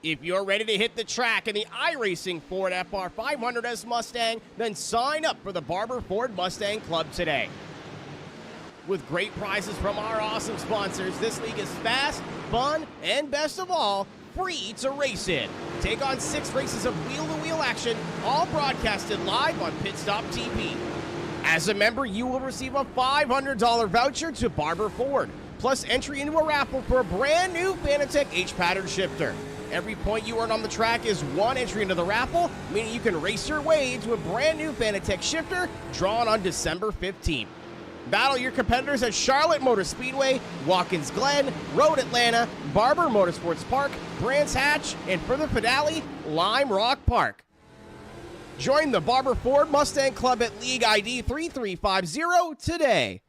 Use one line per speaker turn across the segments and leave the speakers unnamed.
If you're ready to hit the track in the iRacing Ford FR500S Mustang, then sign up for the Barber Ford Mustang Club today. With great prizes from our awesome sponsors, this league is fast, fun, and best of all, free to race in. Take on 6 races of wheel-to-wheel action, all broadcasted live on Pit Stop TV. As a member, you will receive a $500 voucher to Barber Ford, plus entry into a raffle for a brand new Fanatec H-pattern shifter. Every point you earn on the track is 1 entry into the raffle, meaning you can race your way into a brand new Fanatec shifter drawn on December 15th. Battle your competitors at Charlotte Motor Speedway, Watkins Glen, Road Atlanta, Barber Motorsports Park, Brands Hatch, and for the finale, Lime Rock Park. Join the Barber Ford Mustang Club at League ID 3350 today.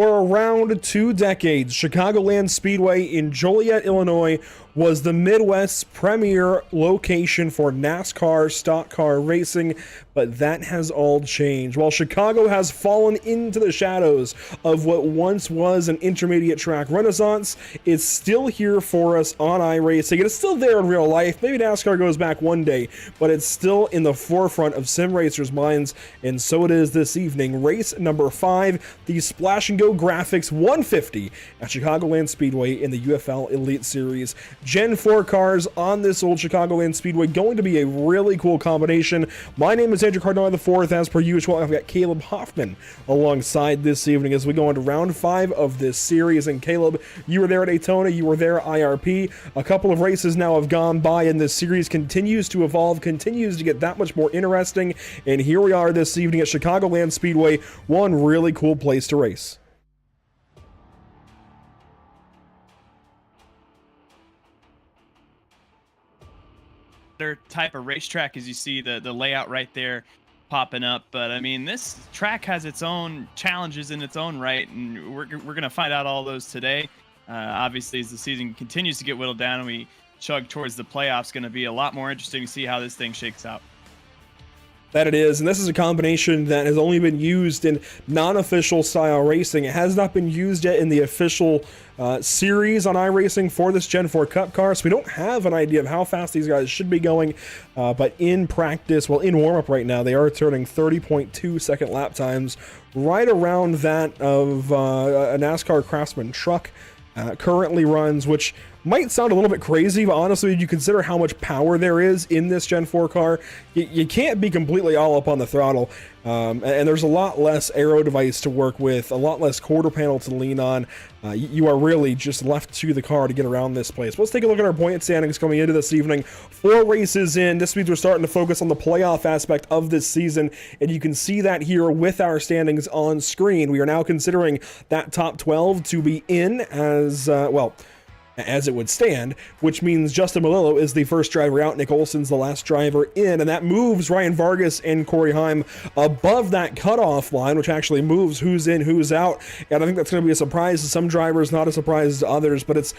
For around 2 decades, Chicagoland Speedway in Joliet, Illinois was the Midwest's premier location for NASCAR stock car racing, but that has all changed. While Chicago has fallen into the shadows of what once was an intermediate track renaissance, it's still here for us on iRacing, and it's still there in real life. Maybe NASCAR goes back one day, but it's still in the forefront of sim racers' minds, and so it is this evening. Race number 5, the Splash and Go Graphics 150 at Chicagoland Speedway in the UFL Elite Series. Gen 4 cars on this old Chicagoland Speedway, going to be a really cool combination. My name is Andrew Cardinale IV. As per usual, I've got Caleb Hoffman alongside this evening as we go into round 5 of this series. And Caleb, you were there at Daytona, you were there at IRP. A couple of races now have gone by, and this series continues to evolve, continues to get that much more interesting. And here we are this evening at Chicagoland Speedway, one really cool place to race.
Type of racetrack, as you see the layout right there popping up, but I mean, this track has its own challenges in its own right, and we're gonna find out all those today. Obviously, as the season continues to get whittled down and we chug towards the playoffs, going to be a lot more interesting to see how this thing shakes out.
That it is, and this is a combination that has only been used in non-official style racing. It has not been used yet in the official series on iRacing for this Gen 4 Cup car, so we don't have an idea of how fast these guys should be going, but in practice, well, in warm-up right now, they are turning 30.2 second lap times, right around that of a NASCAR Craftsman truck currently runs, which might sound a little bit crazy, but honestly, you consider how much power there is in this Gen 4 car, you can't be completely all up on the throttle, and there's a lot less aero device to work with, a lot less quarter panel to lean on. You are really just left to the car to get around this place. Let's take a look at our point standings coming into this evening. 4 races in. This means we're starting to focus on the playoff aspect of this season, and you can see that here with our standings on screen. We are now considering that top 12 to be in as, well, as it would stand, which means Justin Malillo is the first driver out, Nick Olson's the last driver in, and that moves Ryan Vargas and Corey Heim above that cutoff line, which actually moves who's in, who's out, and I think that's going to be a surprise to some drivers, not a surprise to others, but it's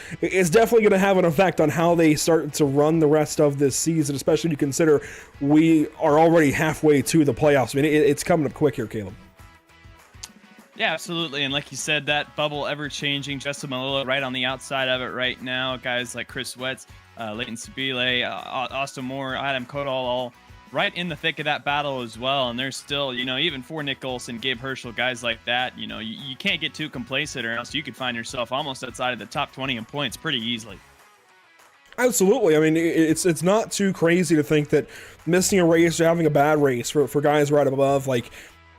definitely going to have an effect on how they start to run the rest of this season, especially when you consider we are already halfway to the playoffs. I mean, it's coming up quick here, Caleb.
Yeah, absolutely. And like you said, that bubble ever-changing. Justin Malillo right on the outside of it right now. Guys like Chris Wetz, Leighton Sabile, Austin Moore, Adam Kodal, all right in the thick of that battle as well. And there's still, even for Nick Olson, Gabe Herschel, guys like that, you can't get too complacent or else you could find yourself almost outside of the top 20 in points pretty easily.
Absolutely. I mean, it's not too crazy to think that missing a race or having a bad race for guys right above, like,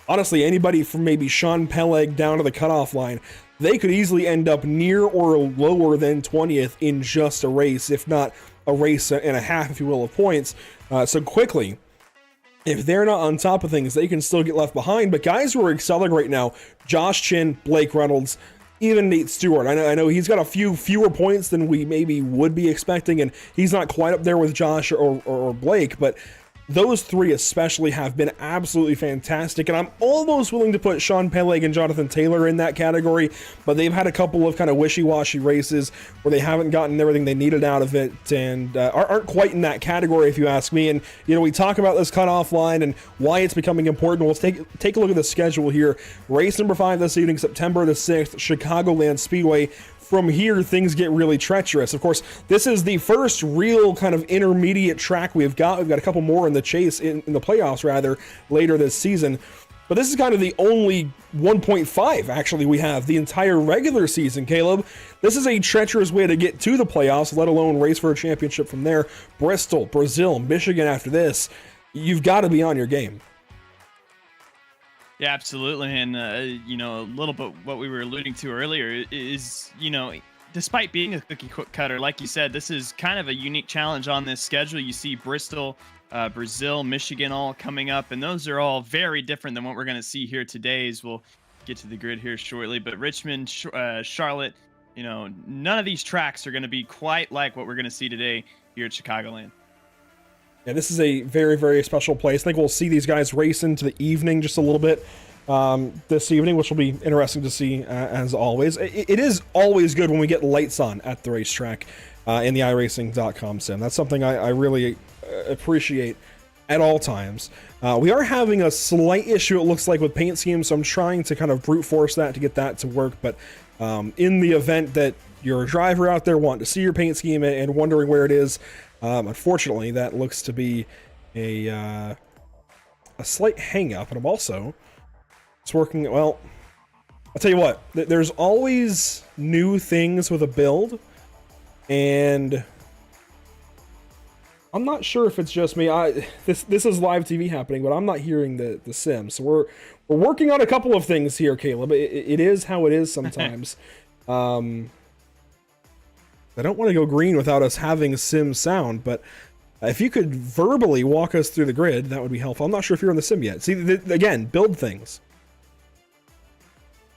honestly, anybody from maybe Sean Peleg down to the cutoff line, they could easily end up near or lower than 20th in just a race, if not a race and a half, if you will, of points. So quickly, if they're not on top of things, they can still get left behind. But guys who are excelling right now, Josh Chin, Blake Reynolds, even Nate Stewart. I know he's got a few fewer points than we maybe would be expecting, and he's not quite up there with Josh or Blake, but those 3 especially have been absolutely fantastic, and I'm almost willing to put Sean Peleg and Jonathan Taylor in that category, but they've had a couple of kind of wishy-washy races where they haven't gotten everything they needed out of it, and aren't quite in that category, if you ask me. And we talk about this cutoff line and why it's becoming important. We'll take a look at the schedule here. Race number 5 this evening, September the 6th, Chicagoland Speedway. From here, things get really treacherous. Of course, this is the first real kind of intermediate track we've got. We've got a couple more in the chase, in the playoffs rather, later this season. But this is kind of the only 1.5, actually, we have the entire regular season, Caleb. This is a treacherous way to get to the playoffs, let alone race for a championship from there. Bristol, Brazil, Michigan after this. You've got to be on your game.
Yeah, absolutely. And, a little bit what we were alluding to earlier is, despite being a cookie cutter, like you said, this is kind of a unique challenge on this schedule. You see Bristol, Brazil, Michigan all coming up, and those are all very different than what we're going to see here today, as we'll get to the grid here shortly. But Richmond, Charlotte, none of these tracks are going to be quite like what we're going to see today here at Chicagoland. Yeah,
this is a very, very special place. I think we'll see these guys race into the evening just a little bit. this evening, which will be interesting to see as always. It is always good when we get lights on at the racetrack in the iRacing.com sim. That's something I really appreciate at all times. We are having a slight issue, it looks like, with paint schemes, so I'm trying to kind of brute force that to get that to work. But in the event that you're a driver out there wanting to see your paint scheme and wondering where it is, unfortunately, that looks to be a slight hang-up. And I'm also... It's working, well, I'll tell you what, there's always new things with a build, and I'm not sure if it's just me. This is live TV happening, but I'm not hearing the sim. So we're working on a couple of things here, Caleb. It is how it is sometimes. I don't want to go green without us having sim sound, but if you could verbally walk us through the grid, that would be helpful. I'm not sure if you're on the sim yet. See, again, build things.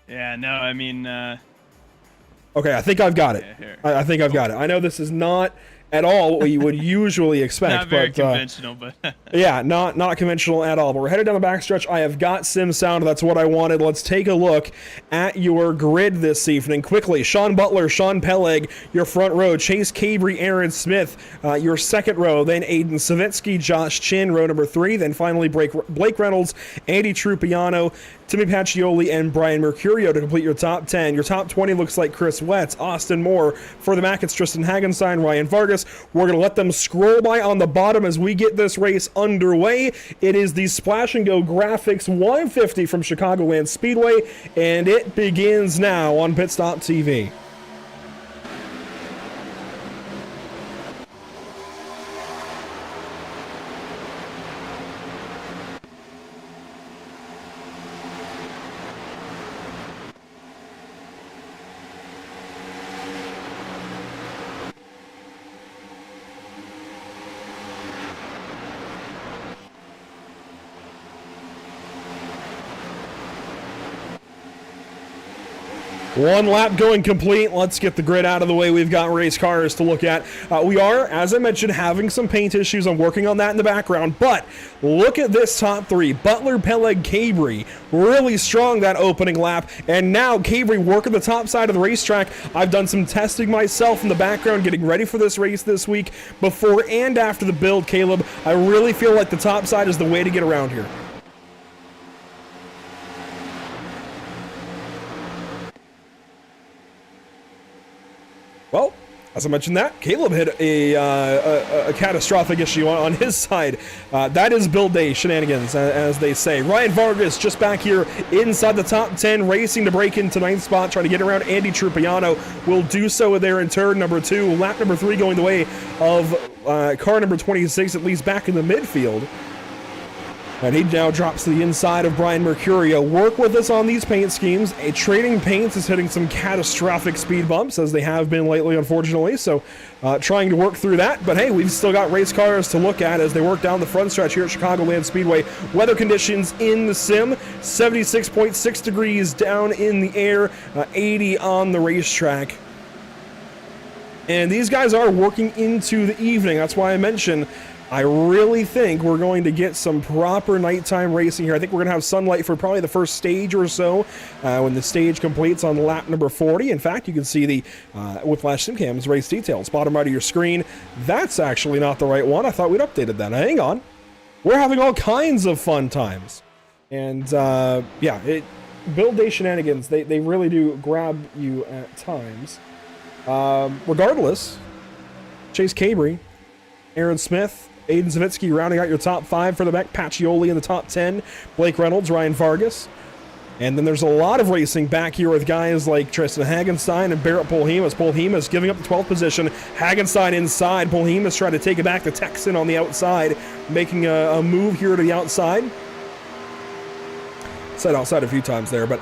Yeah, no, I mean...
Okay, I think I've got it. I think I've got it. I know this is not at all what we would usually expect.
Not very conventional, but...
yeah, not conventional at all. But we're headed down the backstretch. I have got sim sound. That's what I wanted. Let's take a look at your grid this evening. Quickly, Sean Butler, Sean Peleg, your front row. Chase Cabry, Aaron Smith, your second row. Then Aiden Savitsky, Josh Chin, row number 3. Then finally Blake Reynolds, Andy Trupiano, Timmy Pacioli, and Brian Mercurio to complete your top 10. Your top 20 looks like Chris Wetz, Austin Moore. For the Mac, it's Tristan Hagenstein, Ryan Vargas. We're going to let them scroll by on the bottom as we get this race underway. It is the Splash and Go Graphics 150 from Chicagoland Speedway, and it begins now on Pit Stop TV. One lap going complete. Let's get the grid out of the way. We've got race cars to look at. We are, as I mentioned, having some paint issues. I'm working on that in the background. But look at this top 3. Butler, Peleg, Cabry. Really strong that opening lap. And now Cabry working the top side of the racetrack. I've done some testing myself in the background, getting ready for this race this week. Before and after the build, Caleb, I really feel like the top side is the way to get around here. Well, as I mentioned that, Caleb had a catastrophic issue on his side. That is build day shenanigans, as they say. Ryan Vargas just back here inside the top 10, racing to break into 9th spot, trying to get around Andy Trupiano. Will do so there in turn number 2. Lap number 3 going the way of car number 26, at least back in the midfield. And he now drops to the inside of Brian Mercurio. Work with us on these paint schemes. Trading Paints is hitting some catastrophic speed bumps, as they have been lately, unfortunately. So trying to work through that. But hey, we've still got race cars to look at as they work down the front stretch here at Chicagoland Speedway. Weather conditions in the sim, 76.6 degrees down in the air, 80 on the racetrack. And these guys are working into the evening. That's why I mentioned I really think we're going to get some proper nighttime racing here. I think we're going to have sunlight for probably the first stage or so when the stage completes on lap number 40. In fact, you can see the Whiplash SimCam's race details, bottom right of your screen. That's actually not the right one. I thought we'd updated that. Now, hang on. We're having all kinds of fun times. And, yeah, build day shenanigans, they really do grab you at times. Regardless, Chase Cabry, Aaron Smith, Aiden Savitsky rounding out your top 5 for the Mac. Pacioli in the top 10. Blake Reynolds, Ryan Vargas. And then there's a lot of racing back here with guys like Tristan Hagenstein and Barrett Polhemus. Polhemus giving up the 12th position. Hagenstein inside. Polhemus trying to take it back. The Texan on the outside, making a move here to the outside. Said outside a few times there, but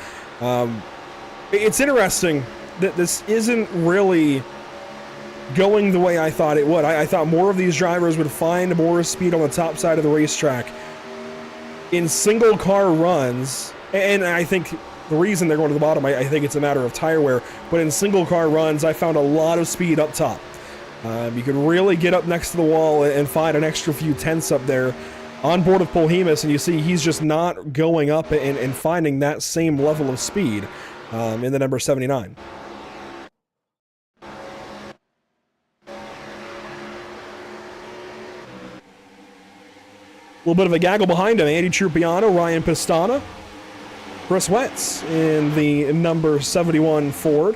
it's interesting that this isn't really going the way I thought it would. I thought more of these drivers would find more speed on the top side of the racetrack in single car runs, and I think the reason they're going to the bottom, I think it's a matter of tire wear, but in single car runs I found a lot of speed up top. You could really get up next to the wall and find an extra few tenths up there. on board with Polhemus, and you see he's just not going up and finding that same level of speed in the number 79. A little bit of a gaggle behind him. Andy Trupiano, Ryan Pistana, Chris Wetz in the number 71 Ford.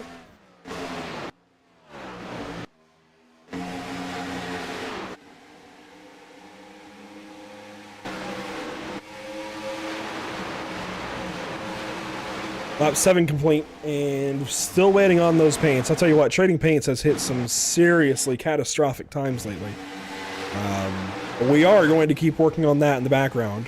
Lap 7 complete, and still waiting on those paints. I'll tell you what, trading paints has hit some seriously catastrophic times lately. But we are going to keep working on that in the background.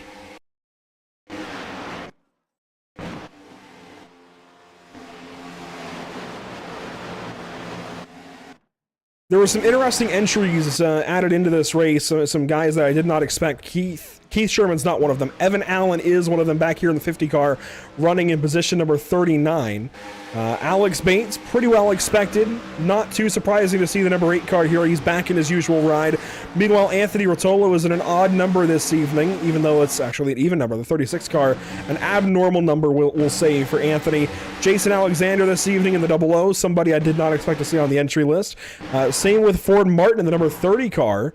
There were some interesting entries added into this race. Some guys that I did not expect. Keith Sherman's not one of them. Evan Allen is one of them back here in the 50 car, running in position number 39. Alex Bates, pretty well expected. Not too surprising to see the number 8 car here. He's back in his usual ride. Meanwhile, Anthony Rotolo is in an odd number this evening, even though it's actually an even number. The 36 car, an abnormal number, we'll say, for Anthony. Jason Alexander this evening in the 00, somebody I did not expect to see on the entry list. Same with Ford Martin in the number 30 car.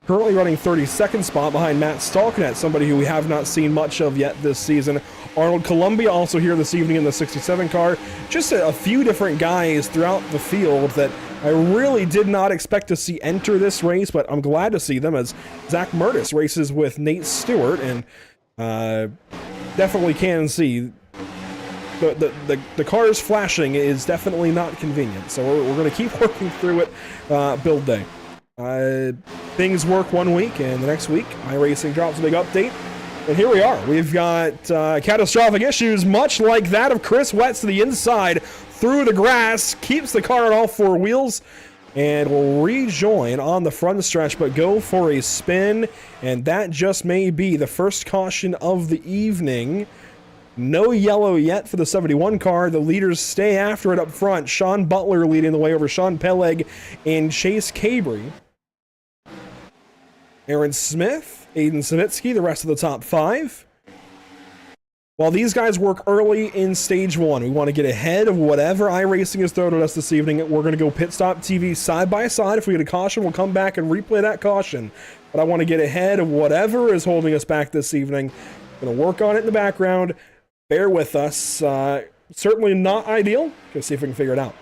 Currently running 32nd spot behind Matt Stalknet, somebody who we have not seen much of yet this season. Arnold Columbia also here this evening in the 67 car. Just a few different guys throughout the field that I really did not expect to see enter this race, but I'm glad to see them as Zach Murtis races with Nate Stewart, and definitely can see the cars flashing is definitely not convenient. So we're going to keep working through it build day. Things work one week, and the next week, iRacing drops a big update. And here we are. We've got catastrophic issues, much like that of Chris Wetz to the inside, through the grass, keeps the car on all 4 wheels, and will rejoin on the front stretch, but go for a spin, and that just may be the first caution of the evening. No yellow yet for the 71 car. The leaders stay after it up front. Sean Butler leading the way over Sean Peleg and Chase Cabry. Aaron Smith, Aiden Savitsky, the rest of the top 5. While these guys work early in stage 1, we want to get ahead of whatever iRacing has thrown at us this evening. We're going to go pit stop TV side by side. If we get a caution, we'll come back and replay that caution. But I want to get ahead of whatever is holding us back this evening. Going to work on it in the background. Bear with us. Certainly not ideal. Let's see if we can figure it out.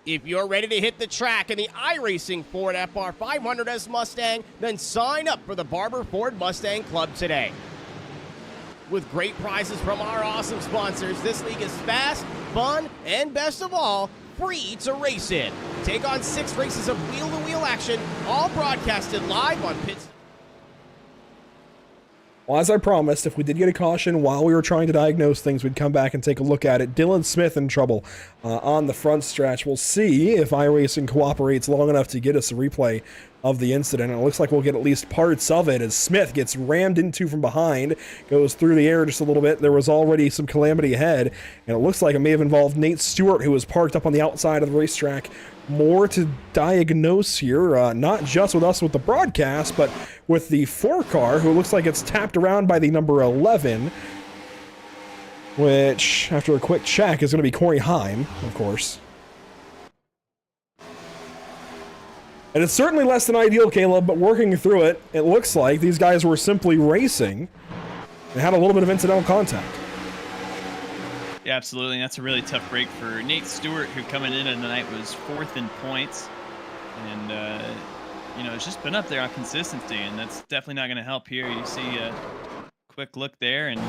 If you're ready to hit the track in the iRacing Ford FR500S Mustang, then sign up for the Barber Ford Mustang Club today. With great prizes from our awesome sponsors, this league is fast, fun, and best of all, free to race in. Take on 6 races of wheel-to-wheel action, all broadcasted live on Pits.
Well, as I promised, if we did get a caution while we were trying to diagnose things, we'd come back and take a look at it. Dylan Smith in trouble on the front stretch. We'll see if iRacing cooperates long enough to get us a replay of the incident. And it looks like we'll get at least parts of it as Smith gets rammed into from behind, goes through the air just a little bit. There was already some calamity ahead, and it looks like it may have involved Nate Stewart, who was parked up on the outside of the racetrack. More to diagnose here, not just with us with the broadcast, but with the 4 car, who looks like it's tapped around by the number 11, which, after a quick check, is going to be Corey Heim, of course. And it's certainly less than ideal, Caleb, but working through it, it looks like these guys were simply racing and had a little bit of incidental contact.
Yeah, absolutely. And that's a really tough break for Nate Stewart, who coming in tonight was 4th in points. And, it's just been up there on consistency, and that's definitely not going to help here. You see a quick look there, and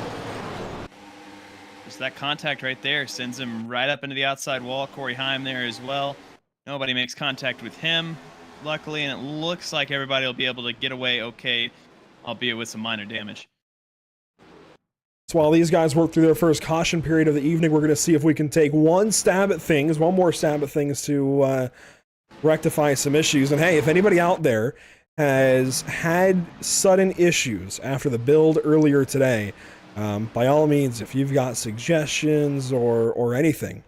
just that contact right there sends him right up into the outside wall. Corey Heim there as well. Nobody makes contact with him, luckily, and it looks like everybody will be able to get away okay, albeit with some minor damage.
So while these guys work through their first caution period of the evening, we're going to see if we can take one more stab at things to rectify some issues. And hey, if anybody out there has had sudden issues after the build earlier today, by all means, if you've got suggestions or anything,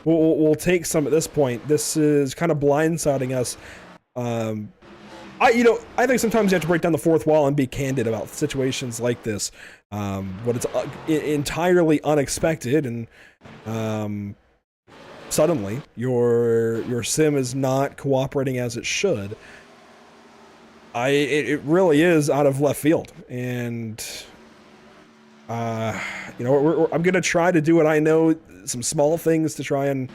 we'll take some at this point. This is kind of blindsiding us. I think sometimes you have to break down the fourth wall and be candid about situations like this. When it's entirely unexpected and suddenly your sim is not cooperating as it should. It really is out of left field, and I'm gonna try to do what I know, some small things to try and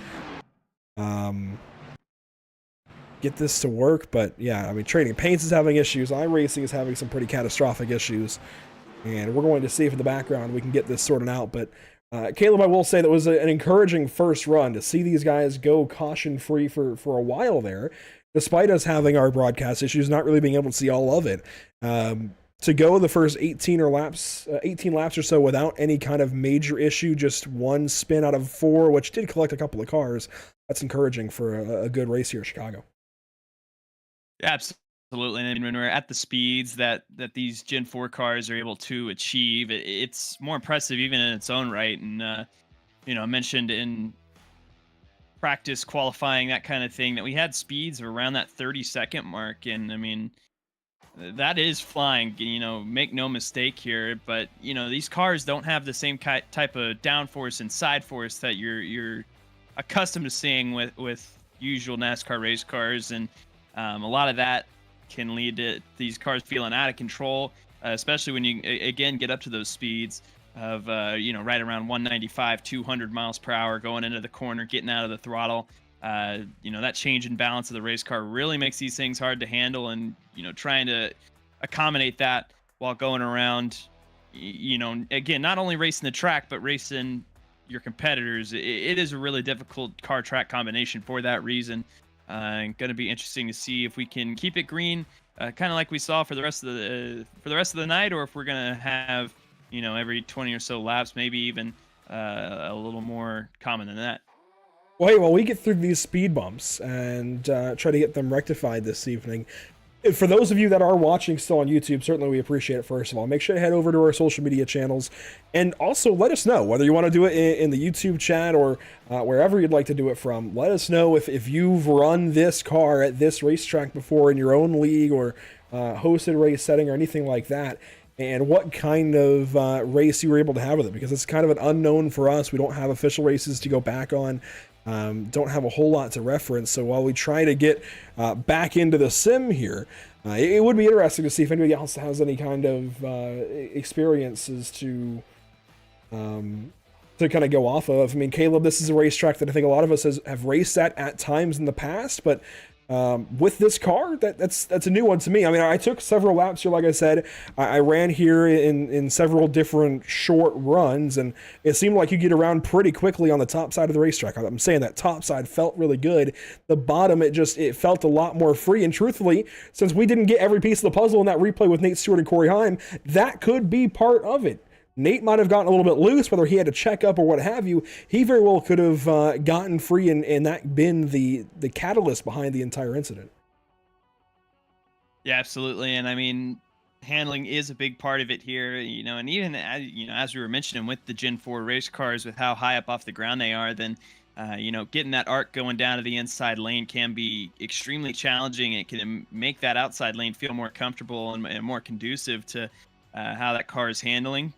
get this to work. But yeah, I mean, Trading Paints is having issues, iRacing is having some pretty catastrophic issues, and we're going to see if in the background we can get this sorted out. But Caleb, I will say that was an encouraging first run to see these guys go caution free for a while there, despite us having our broadcast issues, not really being able to see all of it. To go the first 18 laps or so without any kind of major issue, just one spin out of 4, which did collect a couple of cars, that's encouraging for a good race here in Chicago.
Yeah, absolutely. And when we're at the speeds that these Gen 4 cars are able to achieve, it's more impressive even in its own right. And, I mentioned in practice qualifying, that kind of thing, that we had speeds of around that 30-second mark. And, I mean, that is flying, make no mistake here. But, these cars don't have the same type of downforce and side force that you're accustomed to seeing with usual NASCAR race cars. And a lot of that can lead to these cars feeling out of control, especially when you, again, get up to those speeds of, right around 195, 200 miles per hour going into the corner, getting out of the throttle. That change in balance of the race car really makes these things hard to handle. And, trying to accommodate that while going around, again, not only racing the track, but racing your competitors. It is a really difficult car track combination for that reason. Going to be interesting to see if we can keep it green, kind of like we saw for the rest of the night, or if we're going to have, every 20 or so laps, maybe even a little more common than that.
Well, hey, while we get through these speed bumps and try to get them rectified this evening, for those of you that are watching still on YouTube, certainly we appreciate it. First of all, make sure to head over to our social media channels, and also let us know whether you want to do it in the YouTube chat or wherever you'd like to do it from. Let us know if you've run this car at this racetrack before in your own league or hosted race setting or anything like that, and what kind of race you were able to have with it, because it's kind of an unknown for us. We don't have official races to go back on. Don't have a whole lot to reference, so while we try to get back into the sim here, it would be interesting to see if anybody else has any kind of experiences to kind of go off of. I mean, Caleb, this is a racetrack that I think a lot of us have raced at times in the past, but with this car, that's a new one to me. I mean, I took several laps here, like I said. I ran here in several different short runs, and it seemed like you get around pretty quickly on the top side of the racetrack. I'm saying that top side felt really good. The bottom, it felt a lot more free. And truthfully, since we didn't get every piece of the puzzle in that replay with Nate Stewart and Corey Heim, that could be part of it. Nate might have gotten a little bit loose, whether he had to check up or what have you. He very well could have gotten free and that been the catalyst behind the entire incident.
Yeah, absolutely. And I mean, handling is a big part of it here, you know, and even as we were mentioning with the Gen 4 race cars, with how high up off the ground they are, then getting that arc going down to the inside lane can be extremely challenging. It can make that outside lane feel more comfortable and more conducive to how that car is handling.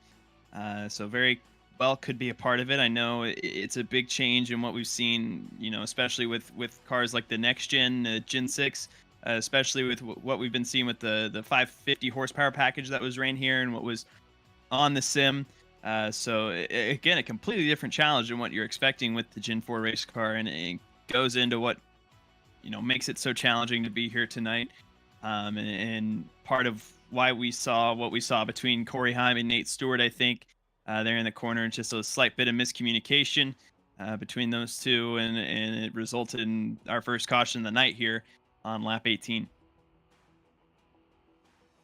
So very well could be a part of it. I know it's a big change in what we've seen, you know, especially with cars like the next gen, Gen 6, especially with what we've been seeing with the 550 horsepower package that was ran here and what was on the sim. So again, a completely different challenge than what you're expecting with the Gen 4 race car, and it goes into what, you know, makes it so challenging to be here tonight. And part of why we saw what we saw between Corey Heim and Nate Stewart, I think, there in the corner, and just a slight bit of miscommunication between those two, and it resulted in our first caution of the night here on lap 18.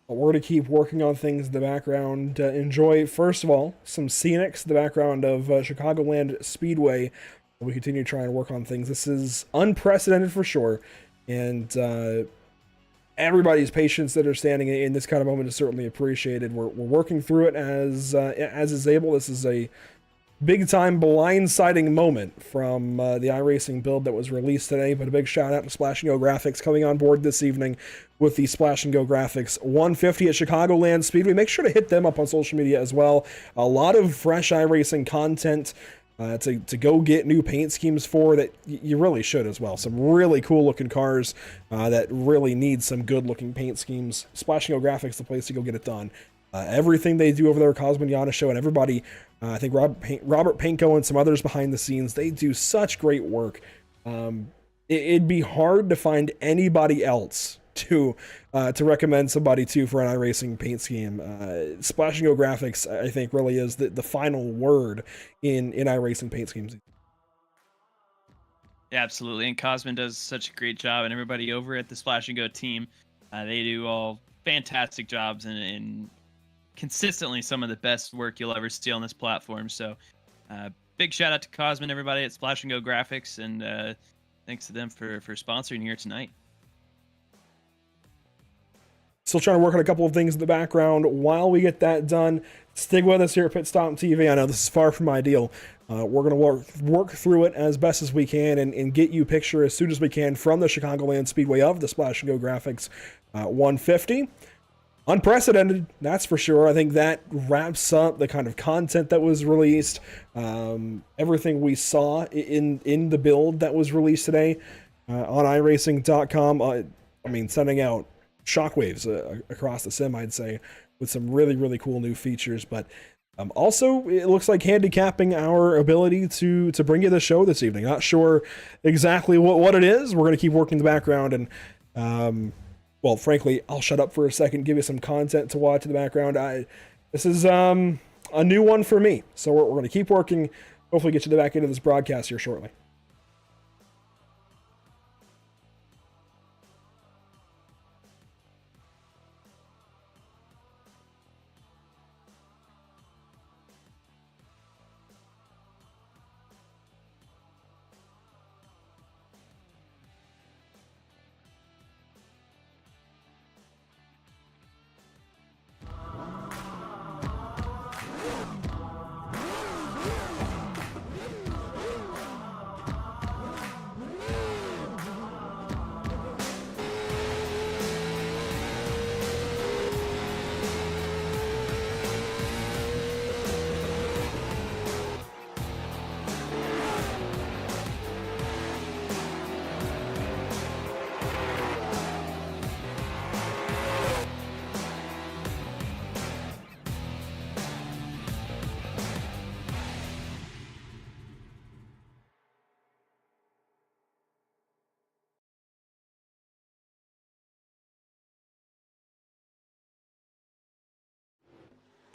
We're going to keep working on things in the background. Enjoy, first of all, some scenics in the background of Chicagoland Speedway. We continue to try and work on things. This is unprecedented for sure, and everybody's patience that are standing in this kind of moment is certainly appreciated. We're working through it as is able. This is a big-time blindsiding moment from the iRacing build that was released today, but a big shout-out to Splash & Go Graphics coming on board this evening with the Splash & Go Graphics 150 at Chicagoland Speedway. Make sure to hit them up on social media as well. A lot of fresh iRacing content to go get new paint schemes for that you really should as well. Some really cool looking cars that really need some good looking paint schemes. Splash & Go Graphics, the place to go get it done. Everything they do over there at Cosminiana Show, and everybody, I think Robert Panko and some others behind the scenes, they do such great work. It'd be hard to find anybody else to recommend somebody to for an iRacing paint scheme. Splash & Go Graphics, I think, really is the final word in iRacing paint schemes.
Yeah, absolutely. And Cosmin does such a great job, and everybody over at the Splash & Go team, they do all fantastic jobs and consistently some of the best work you'll ever see on this platform. So big shout out to Cosmin, everybody at Splash & Go Graphics, and thanks to them for sponsoring here tonight.
Still trying to work on a couple of things in the background. While we get that done, stick with us here at Pit Stop TV. I know this is far from ideal. We're going to work through it as best as we can and get you a picture as soon as we can from the Chicagoland Speedway of the Splash & Go Graphics 150. Unprecedented, that's for sure. I think that wraps up the kind of content that was released. Everything we saw in the build that was released today on iRacing.com. I mean, sending out shockwaves across the sim, I'd say, with some really, really cool new features. But also, it looks like handicapping our ability to bring you the show this evening. Not sure exactly what it is. We're going to keep working in the background, and well, frankly, I'll shut up for a second, give you some content to watch in the background. This is a new one for me, so we're going to keep working. Hopefully get you the back end of this broadcast here shortly.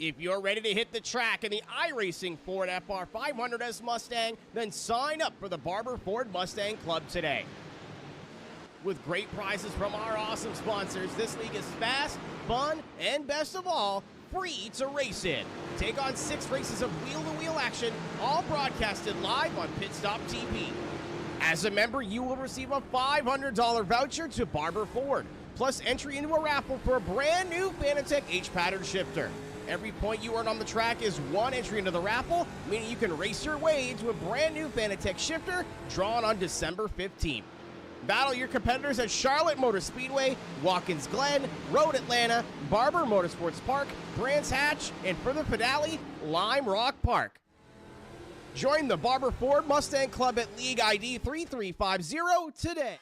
If you're ready to hit the track in the iRacing Ford FR 500S Mustang, then sign up for the Barber Ford Mustang Club today. With great prizes from our awesome sponsors, this league is fast, fun, and best of all, free to race in. Take on 6 races of wheel-to-wheel action, all broadcasted live on Pit Stop TV. As a member, you will receive a $500 voucher to Barber Ford, plus entry into a raffle for a brand new Fanatec H-pattern shifter. Every point you earn on the track is 1 entry into the raffle, meaning you can race your way into a brand new Fanatec shifter drawn on December 15th. Battle your competitors at Charlotte Motor Speedway, Watkins Glen, Road Atlanta, Barber Motorsports Park, Brands Hatch, and for the finale, Lime Rock Park. Join the Barber Ford Mustang Club at League ID 3350 today.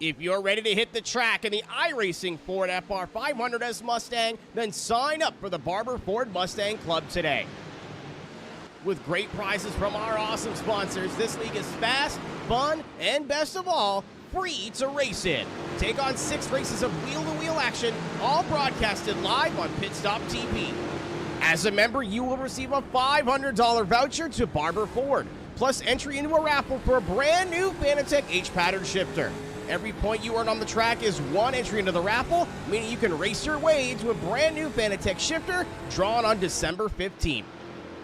If you're ready to hit the track in the iRacing Ford FR500S Mustang, then sign up for the Barber Ford Mustang Club today. With great prizes from our awesome sponsors, this league is fast, fun, and best of all, free to race in. Take on 6 races of wheel-to-wheel action, all broadcasted live on Pit Stop TV. As a member, you will receive a $500 voucher to Barber Ford, plus entry into a raffle for a brand new Fanatec H-pattern shifter. Every point you earn on the track is 1 entry into the raffle, meaning you can race your way into a brand new Fanatec shifter drawn on December 15th.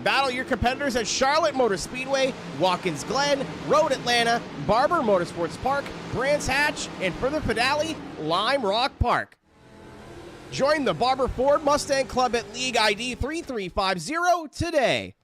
Battle your competitors at Charlotte Motor Speedway, Watkins Glen, Road Atlanta, Barber Motorsports Park, Brands Hatch, and for the finale, Lime Rock Park. Join the Barber Ford Mustang Club at League ID 3350 today.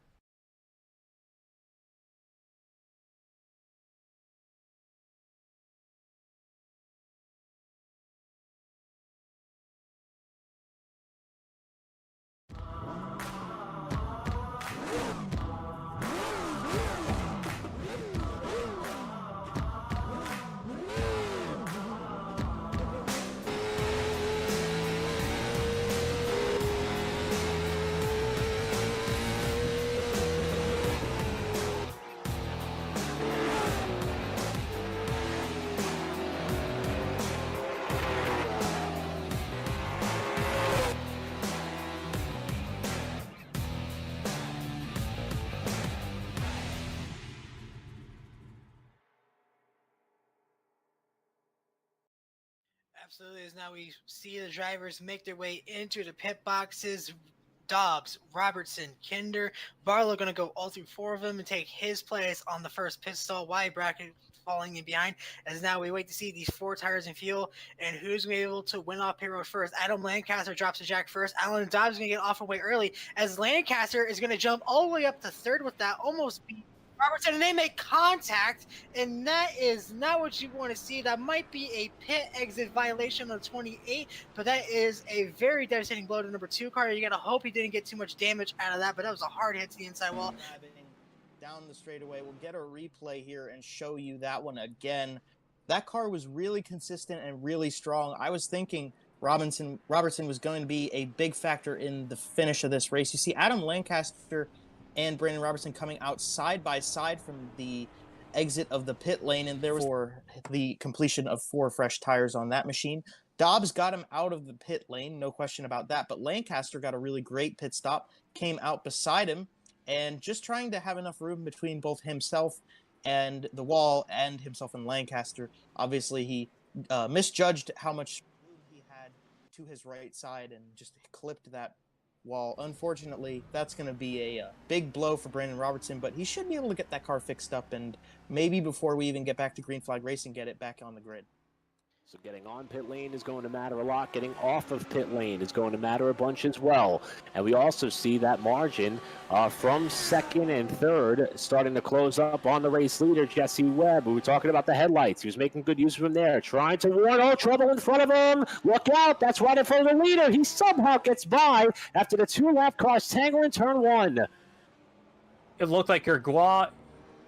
Absolutely. As now we see the drivers make their way into the pit boxes. Dobbs, Robertson, Kinder, Barlow going to go all through 4 of them and take his place on the first pit stall. Wide bracket falling in behind. As now we wait to see these 4 tires and fuel and who's going to be able to win off pit road first. Adam Lancaster drops the jack first. Alan Dobbs is going to get off away early as Lancaster is going to jump all the way up to 3rd with that, almost beat Robertson, and they make contact, and that is not what you want to see. That might be a pit exit violation on 28, but that is a very devastating blow to number 2 car. You got to hope he didn't get too much damage out of that, but that was a hard hit to the inside wall.
Down the straightaway, we'll get a replay here and show you that one again. That car was really consistent and really strong. I was thinking Robertson was going to be a big factor in the finish of this race. You see Adam Lancaster and Brandon Robertson coming out side by side from the exit of the pit lane, and there was for the completion of 4 fresh tires on that machine. Dobbs got him out of the pit lane, no question about that, but Lancaster got a really great pit stop, came out beside him, and just trying to have enough room between both himself and the wall and himself and Lancaster. Obviously, he misjudged how much room he had to his right side and just clipped that wall. Unfortunately, that's going to be a big blow for Brandon Robertson, but he should be able to get that car fixed up and maybe before we even get back to green flag racing, get it back on the grid.
So getting on pit lane is going to matter a lot. Getting off of pit lane is going to matter a bunch as well. And we also see that margin from 2nd and 3rd starting to close up on the race leader, Jesse Webb. We were talking about the headlights. He was making good use of them there. Trying to warn, oh, trouble in front of him. Look out. That's right in front of the leader. He somehow gets by after the 2 lap cars tangle in turn 1.
It looked like Gergois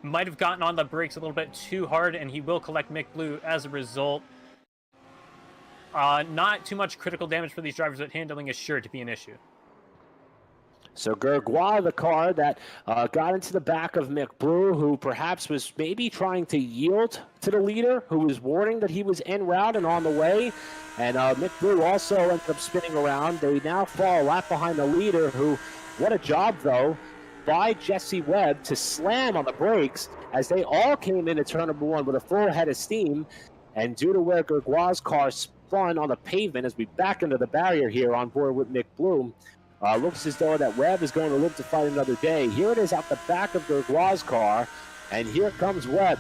might have gotten on the brakes a little bit too hard, and he will collect Mick Blue as a result. Not too much critical damage for these drivers, but handling is sure to be an issue.
So Gergois, the car that got into the back of Mick Blue, who perhaps was maybe trying to yield to the leader, who was warning that he was en route and on the way. And Mick Blue also ended up spinning around. They now fall a lap behind the leader, who, what a job, though, by Jesse Webb to slam on the brakes as they all came into turn number 1 with a full head of steam. And due to where Gergois' car spun on the pavement as we back into the barrier here on board with Mick Bloom, looks as though that Webb is going to live to fight another day. Here it is out the back of Gergois' car, and here comes Webb.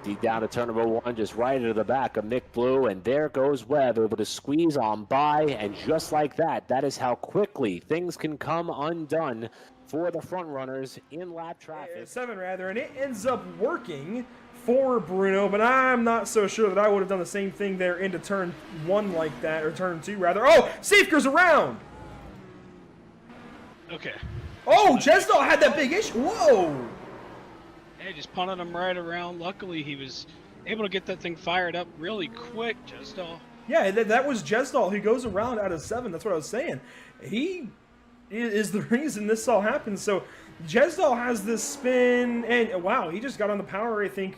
Deep down to turn number 1, just right into the back of Mick Blue, and there goes Webb, able to squeeze on by, and just like that, that is how quickly things can come undone for the front runners in lap traffic.
7 rather, and it ends up working for Bruno, but I'm not so sure that I would have done the same thing there into turn 1 like that, or turn 2 rather. Oh, safe goes around!
Okay.
Oh, Jesdal had that big issue. Whoa!
Yeah, just punted him right around. Luckily, he was able to get that thing fired up really quick, just all.
Yeah, that was Jesdal who goes around out of 7. That's what I was saying. He is the reason this all happens. So Jesdal has this spin, and wow, he just got on the power, I think,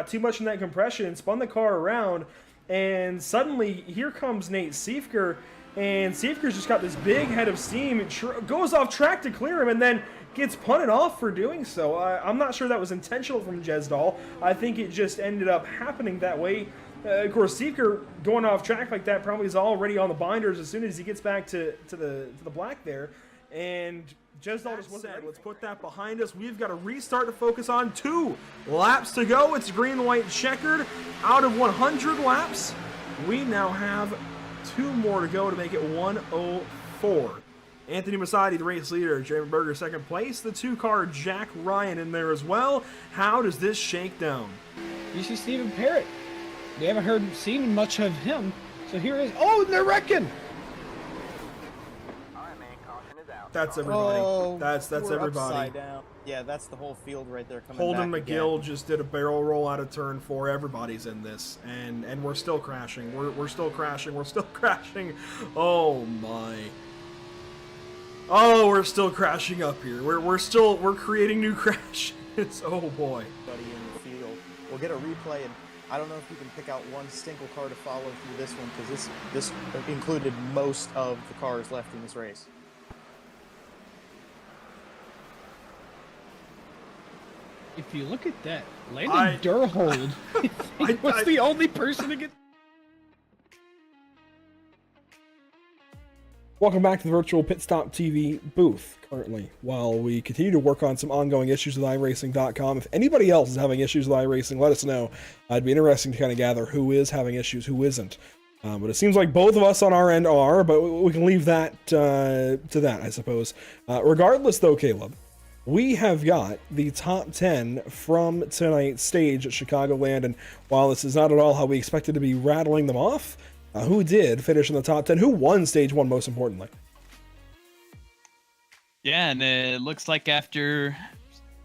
too much in that compression, and spun the car around, and suddenly here comes Nate Siefker, and Siefker's just got this big head of steam. It goes off track to clear him, and then gets punted off for doing so. I'm not sure that was intentional from Jesdal. I think it just ended up happening that way. Of course, Siefker going off track like that probably is already on the binders as soon as he gets back to the black there. And Jesdal just wasn't. Let's put that behind us. We've got a restart to focus on. 2 laps to go. It's green-white checkered. Out of 100 laps, we now have 2 more to go to make it 104. Anthony Masadi, the race leader. Jeremy Berger, second place. The 2-car Jack Ryan in there as well. How does this shake down?
You see Stephen Parrott. We haven't seen much of him. So here is. Oh, and they're wrecking.
That's everybody.
Oh,
that's
we're
everybody.
upside down. Yeah, that's the whole field right there coming
Holden
back
McGill
again.
just did a barrel roll out of turn 4. Everybody's in this, and we're still crashing. We're still crashing. We're still crashing. Oh my. Oh, we're still crashing up here. We're creating new crashes. Oh boy.
Buddy in the field. We'll get a replay, and I don't know if you can pick out one single car to follow through this one, because this included most of the cars left in this race.
If you look at that, Landon Durhold was the only person to get.
Welcome back to the virtual Pit Stop TV booth currently, while we continue to work on some ongoing issues with iRacing.com. If anybody else is having issues with iRacing, let us know. It'd be interesting to kind of gather who is having issues, who isn't. But it seems like both of us on our end are, but we can leave that to that, I suppose. Regardless, though, Caleb, we have got the top 10 from tonight's stage at Chicagoland, and while this is not at all how we expected to be rattling them off, who did finish in the top 10? Who won stage 1, most importantly?
Yeah, and it looks like after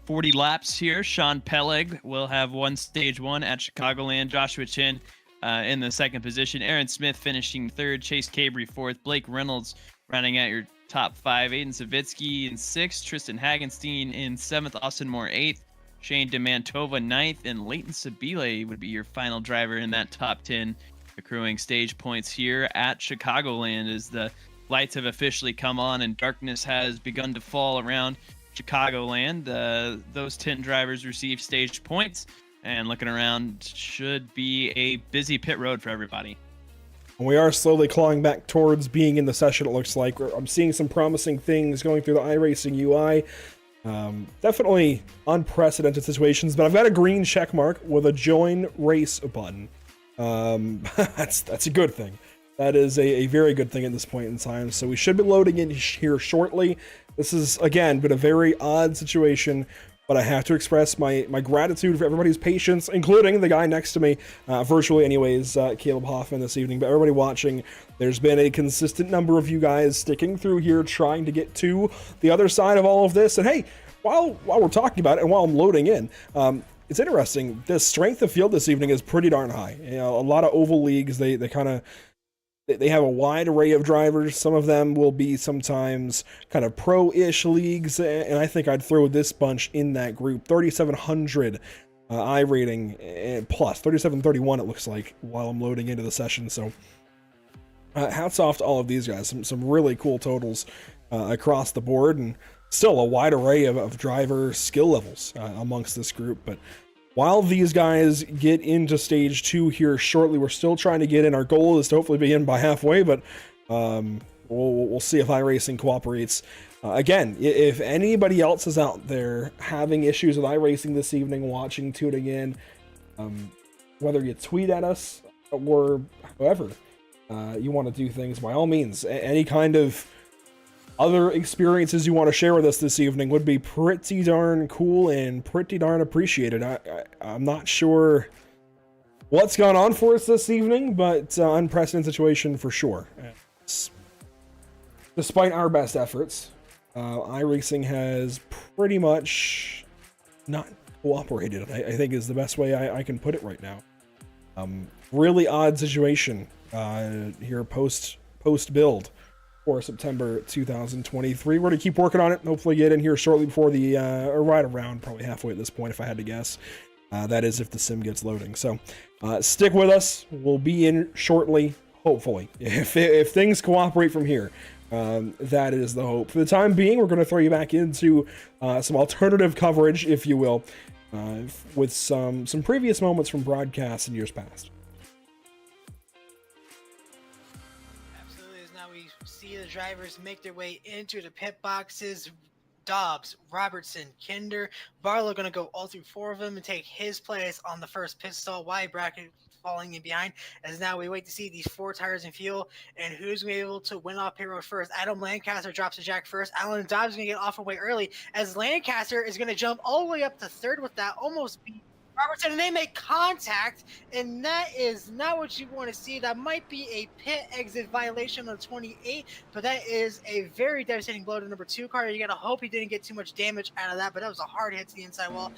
40 laps here, Sean Peleg will have won stage 1 at Chicagoland. Joshua Chin in the second position. Aaron Smith finishing 3rd. Chase Cabry 4th. Blake Reynolds rounding out your top 5. Aiden Savitsky in 6th. Tristan Hagenstein in 7th. Austin Moore 8th. Shane DeMantova 9th. And Leighton Sabile would be your final driver in that top 10, accruing stage points here at Chicagoland as the lights have officially come on and darkness has begun to fall around Chicagoland. Those 10 drivers receive stage points, and looking around, should be a busy pit road for everybody.
We are slowly clawing back towards being in the session, it looks like. I'm seeing some promising things going through the iRacing UI. Definitely unprecedented situations, but I've got a green check mark with a join race button. That's a good thing. That is a very good thing at this point in time. So we should be loading in here shortly. This is, again, been a very odd situation, but I have to express my gratitude for everybody's patience, including the guy next to me, virtually anyways, Caleb Hoffman this evening. But everybody watching, there's been a consistent number of you guys sticking through here, trying to get to the other side of all of this. And hey, while we're talking about it and while I'm loading in, it's interesting. The strength of field this evening is pretty darn high. You know, a lot of oval leagues, they have a wide array of drivers. Some of them will be sometimes kind of pro-ish leagues, and I think I'd throw this bunch in that group. 3,700 I rating plus 3,731 it looks like while I'm loading into the session. So hats off to all of these guys. Some really cool totals across the board, and still a wide array of driver skill levels amongst this group. But while these guys get into stage 2 here shortly, we're still trying to get in. Our goal is to hopefully be in by halfway, but we'll see if iRacing cooperates. Again, if anybody else is out there having issues with iRacing this evening, watching, tuning in, whether you tweet at us or however you want to do things, by all means, any kind of other experiences you want to share with us this evening would be pretty darn cool and pretty darn appreciated. I'm not sure what's gone on for us this evening, but unprecedented situation for sure. Despite our best efforts, iRacing has pretty much not cooperated, I think is the best way I can put it right now. Really odd situation here post build for September 2023. We're going to keep working on it. Hopefully get in here shortly before the, or right around probably halfway at this point if I had to guess. That is if the sim gets loading. So stick with us. We'll be in shortly, hopefully. If things cooperate from here, that is the hope. For the time being, we're going to throw you back into some alternative coverage, if you will, with some previous moments from broadcasts in years past.
As now we see the drivers make their way into the pit boxes. Dobbs, Robertson, Kinder, Barlow going to go all through 4 of them and take his place on the first pit stall. Wide bracket falling in behind. As now we wait to see these 4 tires in fuel and who's going to be able to win off pit road first. Adam Lancaster drops a jack first. Alan Dobbs is going to get off away early as Lancaster is going to jump all the way up to 3rd with that, almost beat Robertson, and they make contact, and that is not what you want to see. That might be a pit exit violation on 28, but that is a very devastating blow to number 2 car. You gotta hope he didn't get too much damage out of that, but that was a hard hit to the inside wall.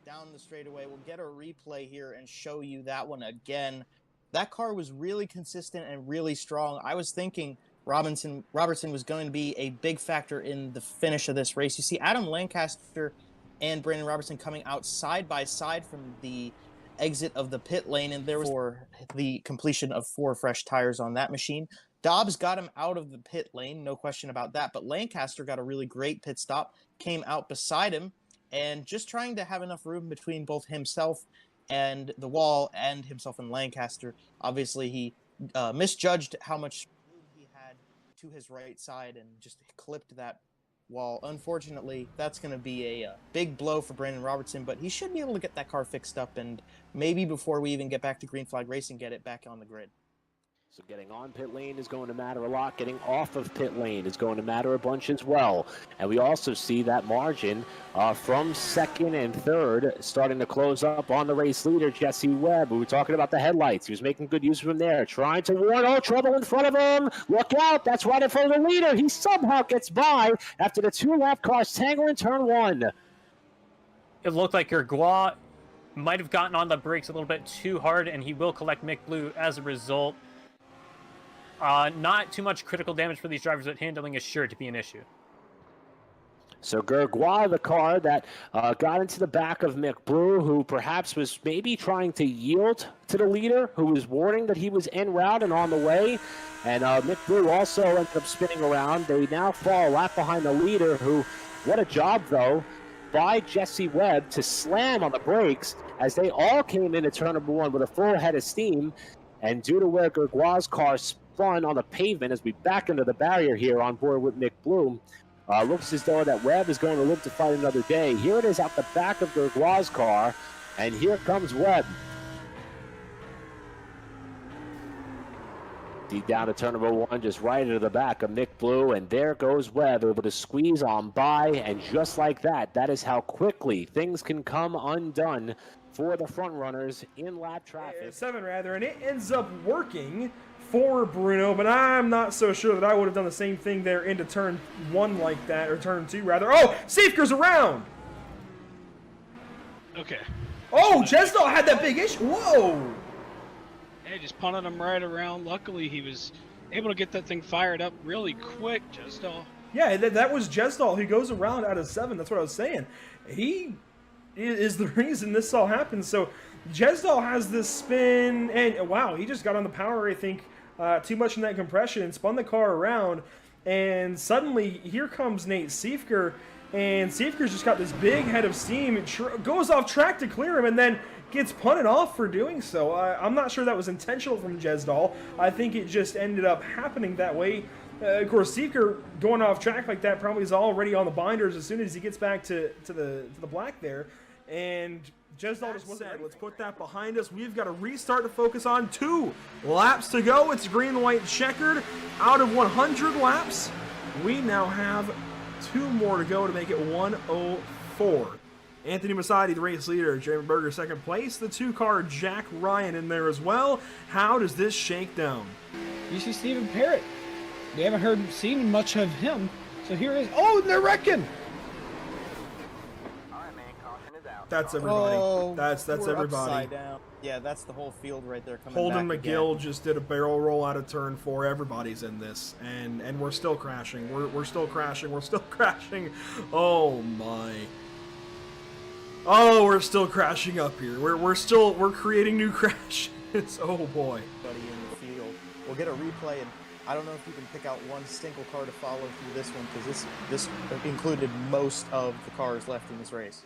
Down the straightaway, we'll get a replay here and show you that one again. That car was really consistent and really strong. I was thinking Robertson was going to be a big factor in the finish of this race. You see Adam Lancaster and Brandon Robertson coming out side by side from the exit of the pit lane, and there was for the completion of 4 fresh tires on that machine. Dobbs got him out of the pit lane, no question about that, but Lancaster got a really great pit stop, came out beside him, and just trying to have enough room between both himself and the wall and himself and Lancaster. Obviously, he misjudged how much room he had to his right side and just clipped that wall. Unfortunately, that's going to be a big blow for Brandon Robertson, but he should be able to get that car fixed up and maybe before we even get back to Green Flag Racing, get it back on the grid.
So getting on pit lane is going to matter a lot. Getting off of pit lane is going to matter a bunch as well. And we also see that margin from 2nd and 3rd starting to close up on the race leader, Jesse Webb. We were talking about the headlights. He was making good use of them there. Trying to warn, oh, trouble in front of him. Look out. That's right in front of the leader. He somehow gets by after the 2 lap cars tangle in turn 1.
It looked like Gergois might have gotten on the brakes a little bit too hard, and he will collect Mick Blue as a result. Not too much critical damage for these drivers, but handling is sure to be an issue.
So Gergois, the car that got into the back of Mick Blue, who perhaps was maybe trying to yield to the leader, who was warning that he was en route and on the way. And Mick Blue also ended up spinning around. They now fall a lap behind the leader, who, what a job, though, by Jesse Webb to slam on the brakes as they all came into turn number 1 with a full head of steam. And due to where Gergois' car spun on the pavement as we back into the barrier here on board with Mick Bloom, looks as though that Webb is going to live to fight another day. Here it is out the back of Gergois' car, and here comes Webb. Deep down to turn number 1, just right into the back of Mick Blue, and there goes Webb, able to squeeze on by, and just like that, that is how quickly things can come undone for the front runners in lap traffic.
7 rather, and it ends up working for Bruno, but I'm not so sure that I would have done the same thing there into turn 1 like that, or turn 2 rather. Oh, Safeker's around!
Okay.
Oh, Jesdal had that big issue. Whoa!
Yeah, just punted him right around. Luckily, he was able to get that thing fired up really quick, Jesdal.
Yeah, that was Jesdal. He goes around out of 7. That's what I was saying. He is the reason this all happened. So Jesdal has this spin, and wow, he just got on the power, I think, too much in that compression and spun the car around. And suddenly, here comes Nate Siefker, and Siefker's just got this big head of steam. It goes off track to clear him, and then gets punted off for doing so. I'm not sure that was intentional from Jesdal. I think it just ended up happening that way. Of course, Siefker going off track like that probably is already on the binders as soon as he gets back to the black there. And Jesdal just wasn't ready. Let's put that behind us. We've got to restart to focus on 2 laps to go. It's green-white checkered. Out of 100 laps, we now have 2 more to go to make it 104. Anthony Masadi, the race leader. Jeremy Berger, 2nd place. The 2-car Jack Ryan in there as well. How does this shake down?
You see Stephen Parrott. We haven't seen much of him. So here is. Oh, they're wrecking!
Alright, man. Caution is out.
That's everybody.
Oh,
That's
we're
everybody.
upside down. Yeah, that's the whole field right there coming
Holden
back
McGill
again.
just did a barrel roll out of turn 4. Everybody's in this, and we're still crashing. We're still crashing. We're still crashing. Oh my. Oh, we're still crashing up here. We're creating new crashes. Oh boy.
Buddy in the field. We'll get a replay, and I don't know if you can pick out one single car to follow through this one, because this included most of the cars left in this race.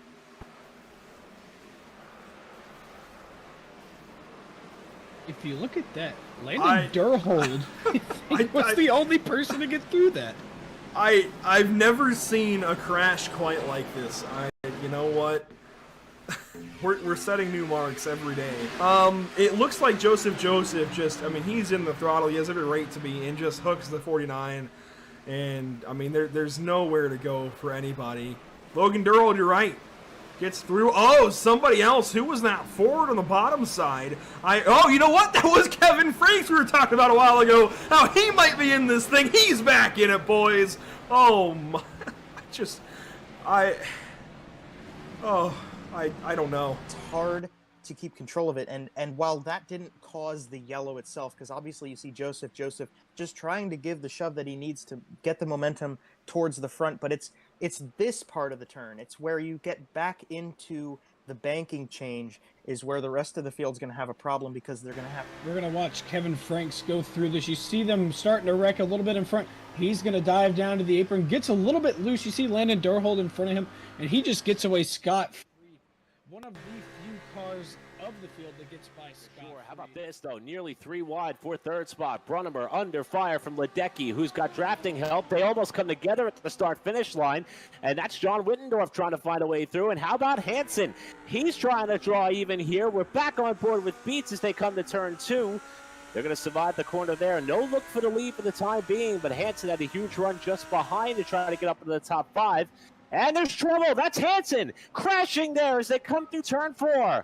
If you look at that, Landon Durhold was the only person to get through that.
I've never seen a crash quite like this. You know what? We're setting new marks every day. It looks like Joseph just, I mean, he's in the throttle. He has every right to be, and just hooks the 49. And I mean, there's nowhere to go for anybody. Logan Durhold, you're right. Gets through. Oh, somebody else. Who was that? Forward on the bottom side. Oh, you know what? That was Kevin Frakes we were talking about a while ago. How he might be in this thing. He's back in it, boys. Oh my. I don't know.
It's hard to keep control of it, and while that didn't cause the yellow itself, because obviously you see Joseph just trying to give the shove that he needs to get the momentum towards the front, but it's this part of the turn. It's where you get back into the banking change is where the rest of the field's going to have a problem, because they're going to have...
We're going to watch Kevin Franks go through this. You see them starting to wreck a little bit in front. He's going to dive down to the apron, gets a little bit loose. You see Landon Durhold in front of him, and he just gets away scot-free. One of the few cars of the field that gets by scot-free.
Sure. How about this, though? Nearly 3 wide for third spot. Brunnemer under fire from Ledecky, who's got drafting help. They almost come together at the start-finish line, and that's John Wittendorf trying to find a way through. And how about Hansen? He's trying to draw even here. We're back on board with Beats as they come to turn 2. They're going to survive the corner there. No look for the lead for the time being, but Hansen had a huge run just behind to try to get up into the top 5. And there's trouble. That's Hansen crashing there as they come through turn 4.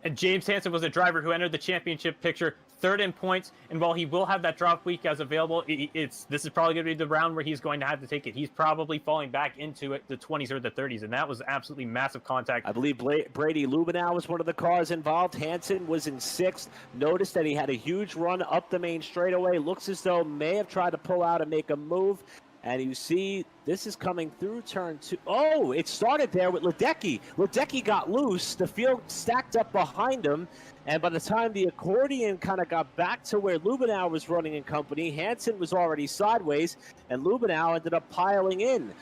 And James Hansen was a driver who entered the championship picture third in points. And while he will have that drop week as available, this is probably going to be the round where he's going to have to take it. He's probably falling back into it, the 20s or the 30s. And that was absolutely massive contact.
I believe Brady Lubenow was one of the cars involved. Hansen was in 6th. Noticed that he had a huge run up the main straightaway. Looks as though may have tried to pull out and make a move. And you see, this is coming through turn 2. Oh, it started there with Ledecky. Ledecky got loose. The field stacked up behind him. And by the time the accordion kind of got back to where Lubenow was running in company, Hansen was already sideways, and Lubenow ended up piling in.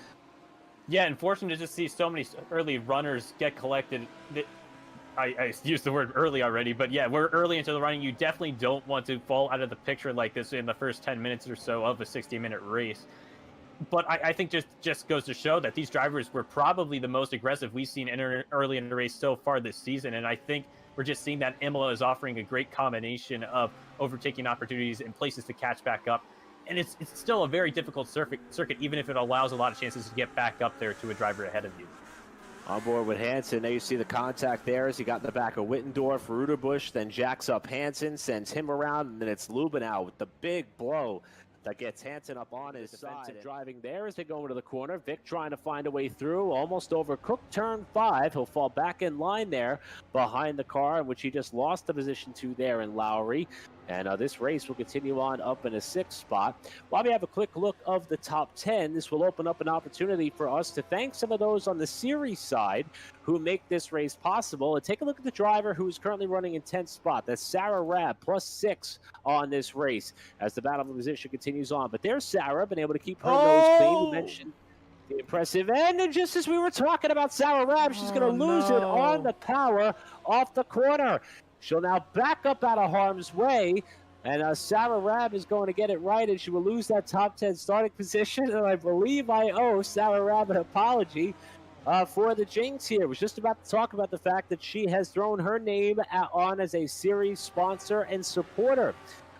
Yeah, unfortunate to just see so many early runners get collected. I used the word early already, but yeah, we're early into the running. You definitely don't want to fall out of the picture like this in the first 10 minutes or so of a 60-minute race. But I think just goes to show that these drivers were probably the most aggressive we've seen early in the race so far this season. And I think we're just seeing that Imola is offering a great combination of overtaking opportunities and places to catch back up. And it's still a very difficult circuit, even if it allows a lot of chances to get back up there to a driver ahead of you.
On board with Hansen. There you see the contact there as he got in the back of Wittendorf. Ruderbusch then jacks up Hansen, sends him around, and then it's Lubenow with the big blow that gets Hansen up on his side. Driving there as they go into the corner. Vic trying to find a way through. Almost overcooked turn 5. He'll fall back in line there behind the car, in which he just lost the position to there in Lowry. And this race will continue on up in a 6th spot. While we have a quick look of the top 10, this will open up an opportunity for us to thank some of those on the series side who make this race possible. And take a look at the driver who's currently running in 10th spot. That's Sarah Rabb, +6 on this race as the battle for position continues on. But there's Sarah, been able to keep her nose clean. We mentioned the impressive end. And just as we were talking about Sarah Rabb, she's going to lose it on the power off the corner. She'll now back up out of harm's way, and Sarah Rabb is going to get it right, and she will lose that top 10 starting position. And I believe I owe Sarah Rabb an apology for the jinx here. I was just about to talk about the fact that she has thrown her name on as a series sponsor and supporter.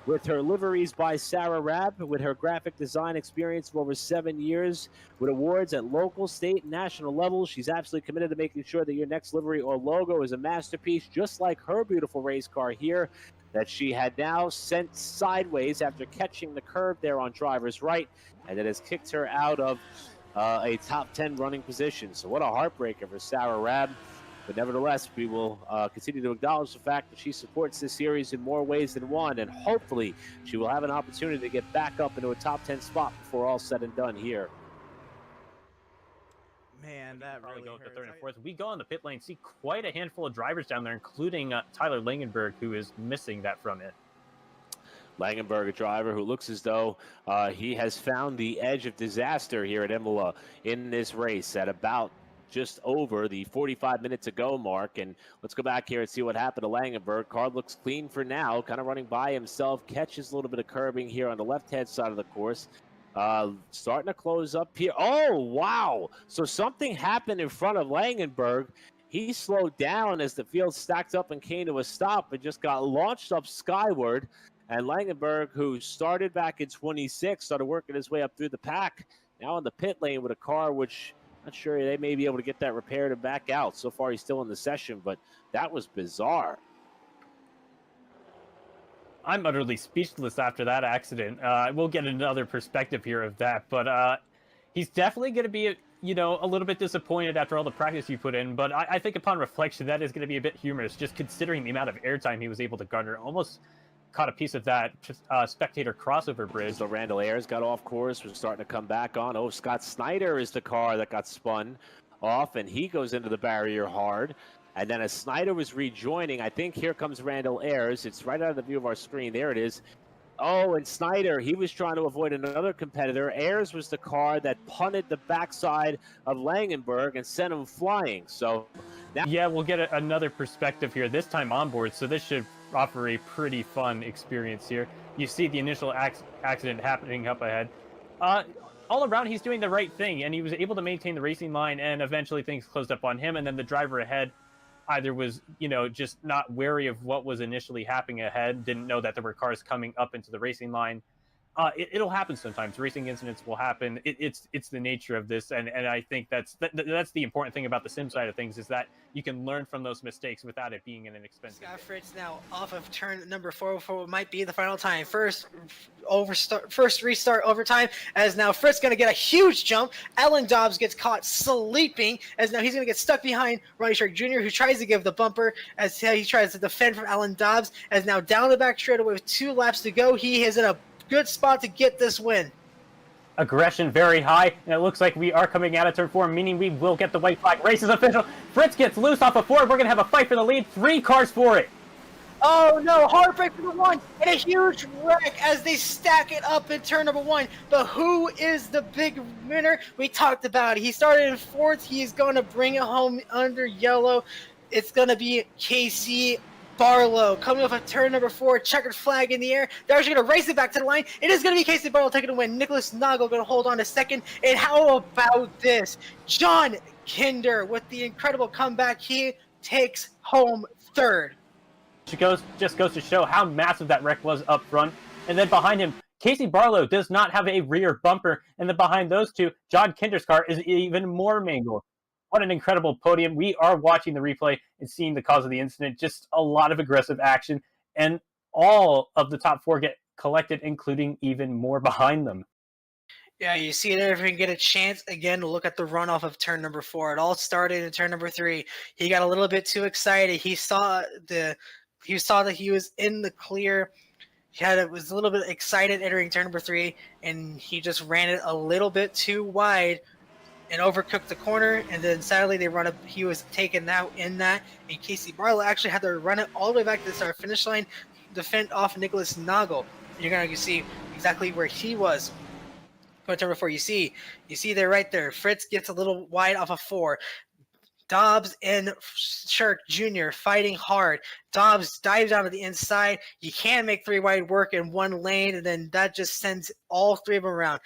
With her liveries by Sarah Rabb, with her graphic design experience of over 7 years, with awards at local, state, and national levels, she's absolutely committed to making sure that your next livery or logo is a masterpiece, just like her beautiful race car here that she had now sent sideways after catching the curve there on driver's right, and that has kicked her out of a top 10 running position. So what a heartbreaker for Sarah Rabb. But nevertheless, we will continue to acknowledge the fact that she supports this series in more ways than one, and hopefully she will have an opportunity to get back up into a top 10 spot before all said and done here.
Man, that
Probably
really
go to
hurts.
third and fourth. We go on the pit lane, see quite a handful of drivers down there, including Tyler Langenberg, who is missing that front end.
Langenberg, a driver who looks as though he has found the edge of disaster here at Imola in this race at about just over the 45 minutes ago mark. And let's go back here and see what happened to Langenberg. Car looks clean for now, kind of running by himself, catches a little bit of curbing here on the left-hand side of the course. Starting to close up here. Oh, wow. So something happened in front of Langenberg. He slowed down as the field stacked up and came to a stop and just got launched up skyward. And Langenberg, who started back in 26, started working his way up through the pack. Now in the pit lane with a car, which I'm not sure they may be able to get that repaired and back out. So far, he's still in the session, but that was bizarre.
I'm utterly speechless after that accident. We'll get another perspective here of that, but he's definitely going to be, a little bit disappointed after all the practice you put in. But I think upon reflection, that is going to be a bit humorous, just considering the amount of airtime he was able to garner. Almost caught a piece of that spectator crossover bridge.
So Randall Ayers got off course, was starting to come back on. Oh, Scott Snyder is the car that got spun off, and he goes into the barrier hard. And then as Snyder was rejoining, I think here comes Randall Ayers. It's right out of the view of our screen. There it is. Oh, and Snyder, he was trying to avoid another competitor. Ayers was the car that punted the backside of Langenberg and sent him flying. So now,
yeah, we'll get another perspective here, this time on board. So this should offer a pretty fun experience here. You see the initial accident happening up ahead. All around, he's doing the right thing, and he was able to maintain the racing line, and eventually things closed up on him, and then the driver ahead either was, just not wary of what was initially happening ahead, didn't know that there were cars coming up into the racing line. It'll happen sometimes. Racing incidents will happen. It's the nature of this, and I think that's the important thing about the sim side of things, is that you can learn from those mistakes without it being an expensive.
Scott Fritz now off of turn number 4 for what might be the final time. First restart overtime, as now Fritz going to get a huge jump. Alan Dobbs gets caught sleeping, as now he's going to get stuck behind Ronnie Shark Jr., who tries to give the bumper as he tries to defend from Alan Dobbs, as now down the back straightaway with 2 laps to go. He is in a good spot to get this win.
Aggression very high, and it looks like we are coming out of turn 4, meaning we will get the white flag. Race is official. Fritz gets loose off of 4. We're going to have a fight for the lead. 3 cars for it.
Oh no, heartbreak for the 1, and a huge wreck as they stack it up in turn number 1. But who is the big winner? We talked about it. He started in 4th. He's going to bring it home under yellow. It's going to be Casey Barlow coming off of turn number 4, checkered flag in the air. They're actually going to race it back to the line. It is going to be Casey Barlow taking the win. Nicholas Nagel going to hold on to 2nd. And how about this? John Kinder with the incredible comeback. He takes home 3rd.
It just goes to show how massive that wreck was up front. And then behind him, Casey Barlow does not have a rear bumper. And then behind those two, John Kinder's car is even more mangled. What an incredible podium. We are watching the replay and seeing the cause of the incident. Just a lot of aggressive action. And all of the top 4 get collected, including even more behind them.
Yeah, you see it there if you can get a chance again to look at the runoff of turn number 4. It all started in turn number 3. He got a little bit too excited. He saw that he was in the clear. Was a little bit excited entering turn number 3, and he just ran it a little bit too wide and overcooked the corner, and then sadly he was taken out in that, and Casey Barlow actually had to run it all the way back to the start finish line to fend off Nicholas Nagel. You're going to see exactly where he was. Point number 4, you see there right there, Fritz gets a little wide off of 4. Dobbs and Shark Jr. fighting hard. Dobbs dives down to the inside. You can make 3 wide work in 1 lane, and then that just sends all 3 of them around.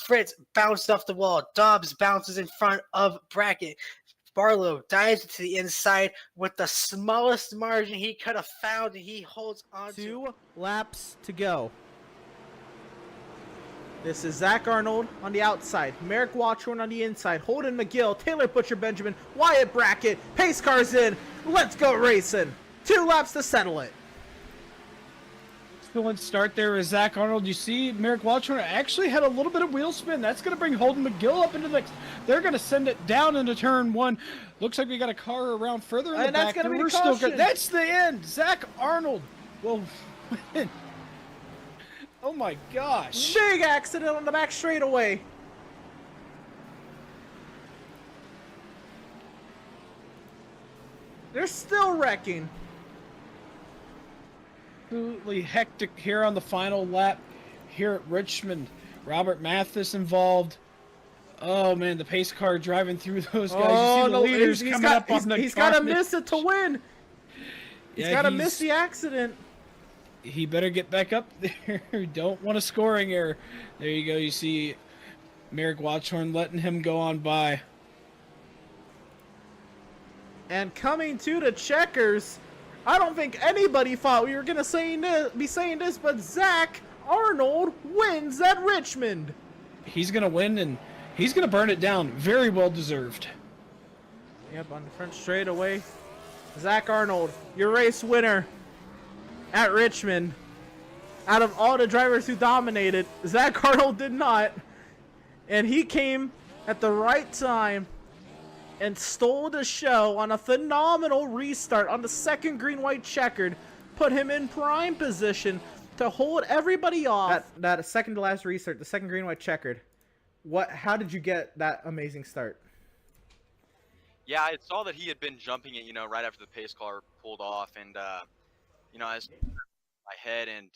Fritz bounced off the wall. Dobbs bounces in front of Brackett. Barlow dives to the inside with the smallest margin he could have found, and he holds on to.
2 laps to go. This is Zach Arnold on the outside, Merrick Watchorn on the inside, Holden McGill, Taylor Butcher Benjamin, Wyatt Brackett, pace cars in. Let's go racing. 2 laps to settle it.
excellent start there with Zach Arnold. You see Merrick Walchner actually had a little bit of wheel spin. That's going to bring Holden McGill up into the mix. They're going to send it down into turn 1. Looks like we got a car around further in the
And that's
back.
gonna be
We're
the
still
caution.
good. That's the end. Zach Arnold will win. Oh my gosh.
Big accident on the back straightaway. They're still wrecking.
Absolutely hectic here on the final lap here at Richmond. Robert Mathis involved. Oh man, the pace car driving through those guys. You see the leaders coming up on the
He's got to miss it to win. He's got to miss the accident.
He better get back up there. Don't want a scoring error. There you go. You see Merrick Watchorn letting him go on by.
And coming to the checkers, I don't think anybody thought we were going to be saying this, but Zach Arnold wins at Richmond.
He's going to win, and he's going to burn it down. Very well deserved.
Yep, on the front straightaway. Zach Arnold, your race winner at Richmond. Out of all the drivers who dominated, Zach Arnold did not. And he came at the right time and stole the show on a phenomenal restart on the second green-white checkered. Put him in prime position to hold everybody off. That second to last restart, the second green-white checkered. How did you get that amazing start?
Yeah, I saw that he had been jumping it, right after the pace car pulled off, and I was in my head, and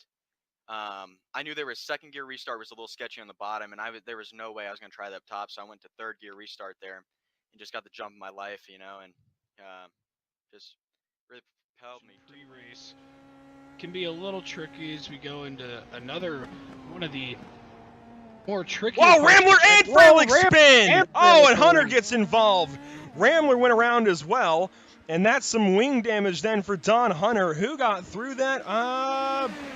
I knew there was second gear restart was a little sketchy on the bottom, and there was no way I was going to try that up top, so I went to third gear restart there, and just got the jump of my life, and just really propelled me.
Pre-race can be a little tricky as we go into another one of the more tricky.
Whoa, Rambler and Freilich spin! Oh, and Hunter gets involved. Rambler went around as well, and that's some wing damage then for Don Hunter. Who got through that?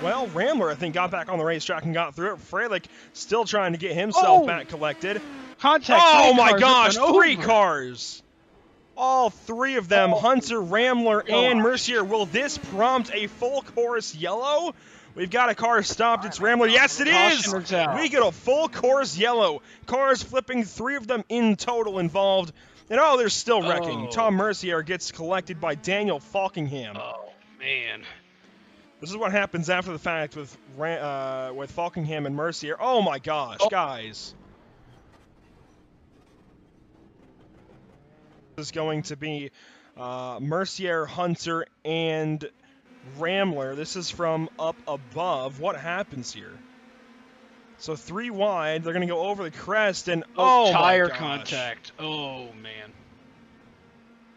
Well, Rambler, I think, got back on the racetrack and got through it. Freilich still trying to get himself back collected.
Contact.
Oh my gosh, 3 cars. All 3 of them, Hunter, Rambler, and Mercier. Will this prompt a full course yellow? We've got a car stopped. It's Rambler. Yes, it is. We get a full course yellow. Cars flipping, 3 of them in total involved. And they're still wrecking. Tom Mercier gets collected by Daniel Falkingham.
Oh man.
This is what happens after the fact with Falkingham and Mercier. Oh my gosh, guys. This is going to be Mercier, Hunter, and Rambler. This is from up above. What happens here? So 3 wide. They're going to go over the crest, and
tire
my gosh.
contact. Oh man.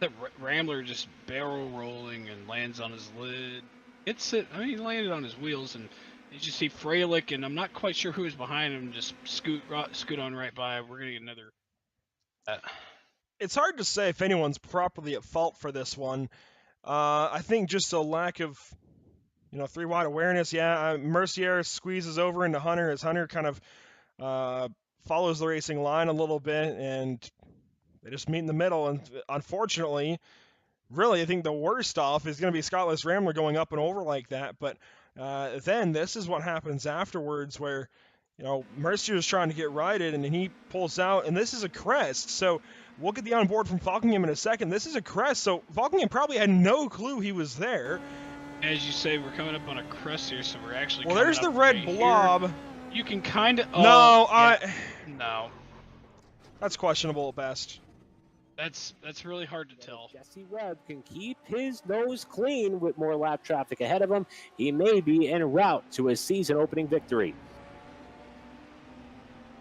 That Rambler just barrel rolling and lands on his lid. He landed on his wheels, and you just see Freilich, and I'm not quite sure who is behind him. Just scoot on right by. We're gonna get another.
It's hard to say if anyone's properly at fault for this one. I think just a lack of, 3 wide awareness. Yeah, Mercier squeezes over into Hunter as Hunter kind of follows the racing line a little bit, and they just meet in the middle. And unfortunately, really, I think the worst off is going to be Scottless Rambler going up and over like that. But then this is what happens afterwards where, Mercier is trying to get righted, and he pulls out, and this is a crest. So we'll get the onboard from Falkingham in a second. This is a crest, so Falkingham probably had no clue he was there.
As you say, we're coming up on a crest here, so we're actually.
Well, there's the red blob.
Here. You can kind of.
No, that's questionable at best.
That's really hard to tell.
Jesse Webb can keep his nose clean with more lap traffic ahead of him. He may be en route to a season-opening victory.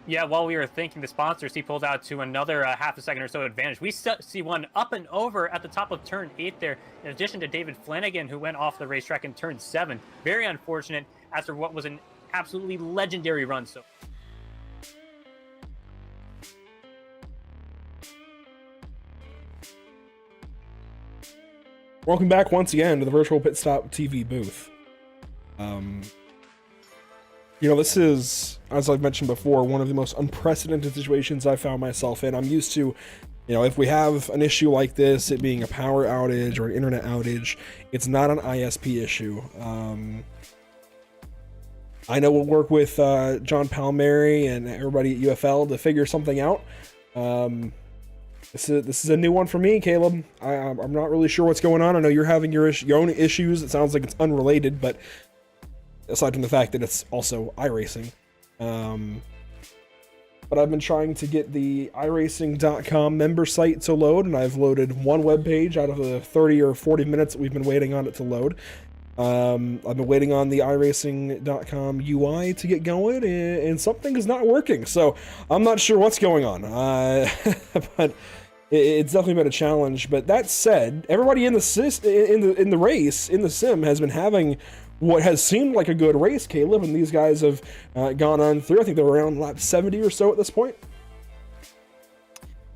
Yeah, while we were thanking the sponsors, he pulled out to another half a second or so advantage. We see one up and over at the top of turn 8 there, in addition to David Flanagan, who went off the racetrack in turn 7. Very unfortunate after what was an absolutely legendary run. So.
Welcome back once again to the Virtual Pit Stop TV booth. This is, as I've mentioned before, one of the most unprecedented situations I've found myself in. I'm used to, if we have an issue like this, it being a power outage or an internet outage, it's not an ISP issue. I know we'll work with John Palmieri and everybody at UFL to figure something out. This is a new one for me, Caleb. I'm not really sure what's going on. I know you're having your own issues. It sounds like it's unrelated, but aside from the fact that it's also iRacing. But I've been trying to get the iRacing.com member site to load, and I've loaded one web page out of the 30 or 40 minutes that we've been waiting on it to load. I've been waiting on the iRacing.com UI to get going, and something is not working. So I'm not sure what's going on, but it's definitely been a challenge. But that said, everybody in the race in the sim has been having what has seemed like a good race, Caleb, and these guys have gone on through. I think they're around lap 70 or so at this point.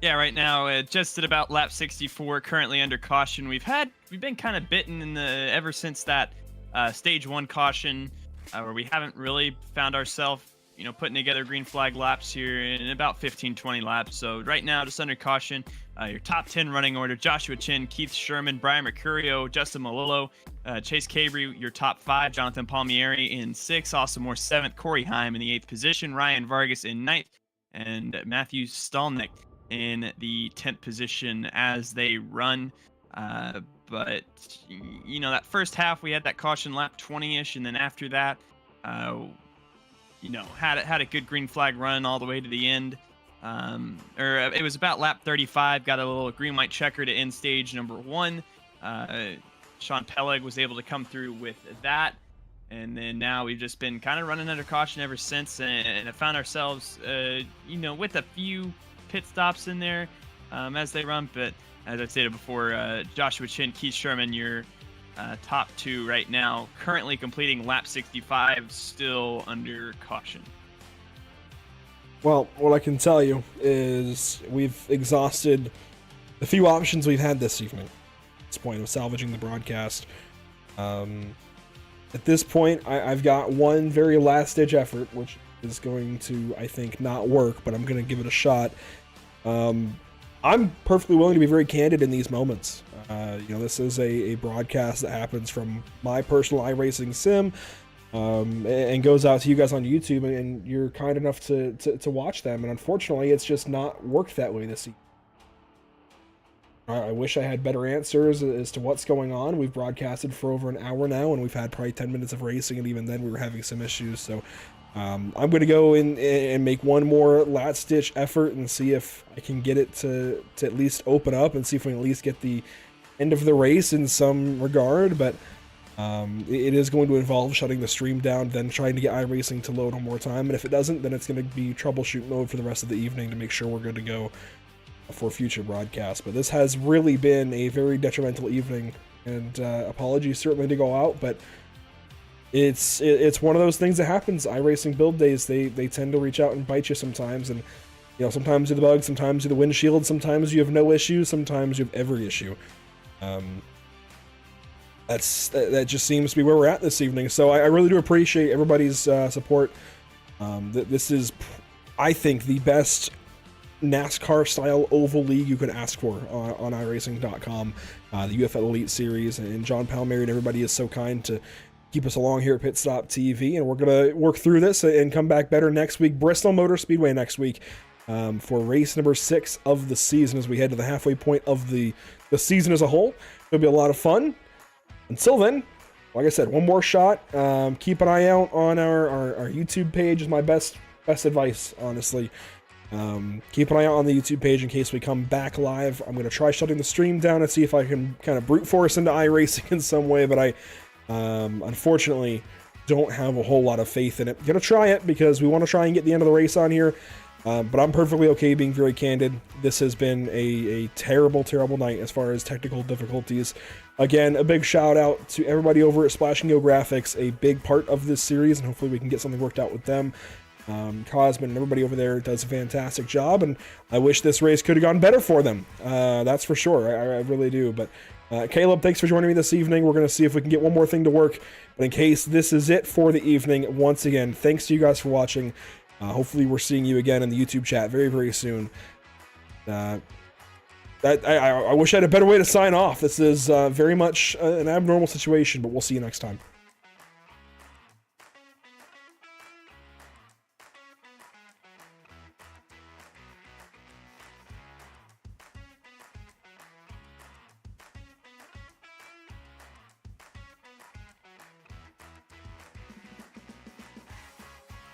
Yeah, right now just at about lap 64, currently under caution. We've been kind of bitten in the ever since that stage 1 caution, where we haven't really found ourselves, putting together green flag laps here in about 15-20 laps. So right now, just under caution. Your top 10 running order: Joshua Chin, Keith Sherman, Brian Mercurio, Justin Malillo, Chase Cabry, your top 5, Jonathan Palmieri in 6, Austin Moore 7th, Corey Heim in the 8th position, Ryan Vargas in 9th, and Matthew Stalnick in the 10th position as they run. But that first half we had that caution lap 20-ish, and then after that, had a good green flag run all the way to the end. It was about lap 35, got a little green-white checker to end stage number 1. Sean Peleg was able to come through with that, and then now we've just been kind of running under caution ever since, and have found ourselves, with a few pit stops in there as they run. But as I stated before, Joshua Chin, Keith Sherman, your top 2 right now, currently completing lap 65, still under caution.
Well, what I can tell you is we've exhausted the few options we've had this evening. At this point of salvaging the broadcast. At this point, I've got one very last-ditch effort, which is going to, I think, not work, but I'm going to give it a shot. I'm perfectly willing to be very candid in these moments. This is a broadcast that happens from my personal iRacing sim, and goes out to you guys on YouTube, and you're kind enough to watch them. And unfortunately, it's just not worked that way this evening. I wish I had better answers as to what's going on. We've broadcasted for over an hour now, and we've had probably 10 minutes of racing, and even then we were having some issues. So I'm going to go in and make one more last-ditch effort and see if I can get it to at least open up, and see if we can at least get the end of the race in some regard. But it is going to involve shutting the stream down, then trying to get iRacing to load one more time. And if it doesn't, then it's going to be troubleshoot mode for the rest of the evening to make sure we're good to go for future broadcasts. But this has really been a very detrimental evening, and apologies certainly to go out, but it's one of those things that happens. iRacing build days, they tend to reach out and bite you sometimes, and sometimes you're the bug, sometimes you're the windshield, sometimes you have no issue, sometimes you have every issue. That just seems to be where we're at this evening. So I really do appreciate everybody's support. This is, I think, the best NASCAR-style oval league you can ask for on iRacing.com. The UFL Elite Series, and John Palmieri and everybody is so kind to keep us along here at Pit Stop TV, and we're going to work through this and come back better next week. Bristol Motor Speedway next week for race number 6 of the season as we head to the halfway point of the season as a whole. It'll be a lot of fun. Until then, like I said, one more shot. Keep an eye out on our YouTube page is my best advice, honestly. Keep an eye out on the YouTube page in case we come back live. I'm going to try shutting the stream down and see if I can kind of brute force into iRacing in some way, but I unfortunately don't have a whole lot of faith in it. I'm going to try it because we want to try and get the end of the race on here, but I'm perfectly okay being very candid. This has been a terrible, terrible night as far as technical difficulties. Again, a big shout out to everybody over at Splash & Go Graphics, a big part of this series, and hopefully we can get something worked out with them. Cosman and everybody over there does a fantastic job, and I wish this race could have gone better for them. That's for sure. I really do. But Caleb, thanks for joining me this evening. We're going to see if we can get one more thing to work. But in case this is it for the evening, once again, thanks to you guys for watching. Hopefully we're seeing you again in the YouTube chat very, very soon. I wish I had a better way to sign off. This is very much an abnormal situation, but we'll see you next time.